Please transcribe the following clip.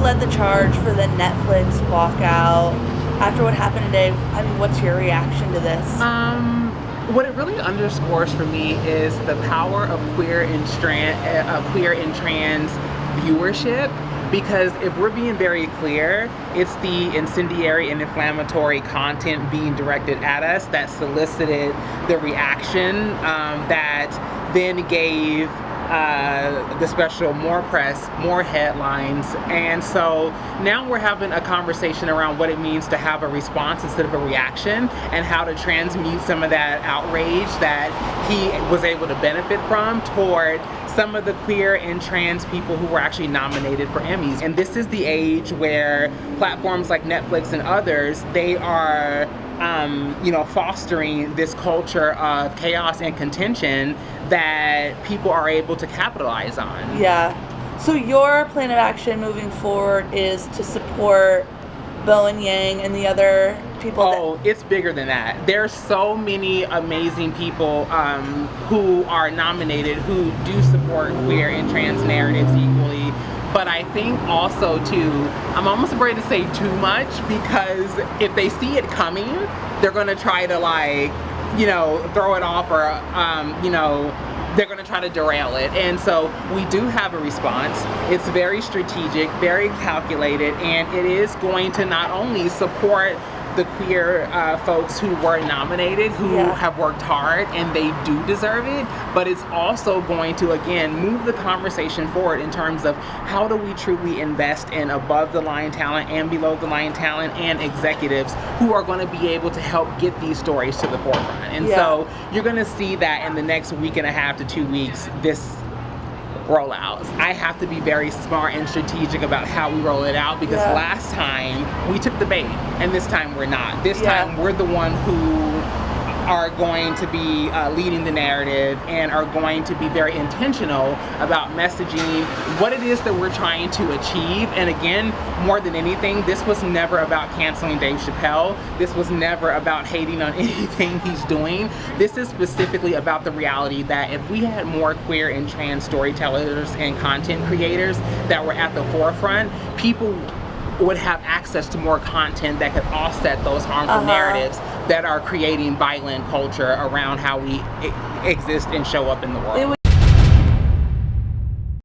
led the charge for the Netflix walkout. After what happened today, I mean, what's your reaction to this? What it really underscores for me is the power of queer and trans viewership. Because if we're being very clear, it's the incendiary and inflammatory content being directed at us that solicited the reaction that then gave the special more press, more headlines. And so now we're having a conversation around what it means to have a response instead of a reaction, and how to transmute some of that outrage that he was able to benefit from toward some of the queer and trans people who were actually nominated for Emmys. And this is the age where platforms like Netflix and others, they are fostering this culture of chaos and contention that people are able to capitalize on. Yeah. So your plan of action moving forward is to support Bowen Yang and the other people? Oh, it's bigger than that. There's so many amazing people who are nominated who do support queer and trans narratives equally. But I think also too, I'm almost afraid to say too much, because if they see it coming, they're gonna try to throw it off, or they're gonna try to derail it. And so we do have a response. It's very strategic, very calculated, and it is going to not only support the queer folks who were nominated, who have worked hard and they do deserve it, but it's also going to, again, move the conversation forward in terms of how do we truly invest in above the line talent and below the line talent and executives who are going to be able to help get these stories to the forefront. And so you're going to see that in the next week and a half to 2 weeks, this rollouts. I have to be very smart and strategic about how we roll it out, because last time we took the bait and this time we're not. This time we're the one who are going to be leading the narrative and are going to be very intentional about messaging what it is that we're trying to achieve. And again, more than anything, this was never about canceling Dave Chappelle. This was never about hating on anything he's doing. This is specifically about the reality that if we had more queer and trans storytellers and content creators that were at the forefront, people would have access to more content that could offset those harmful narratives that are creating violent culture around how we exist and show up in the world.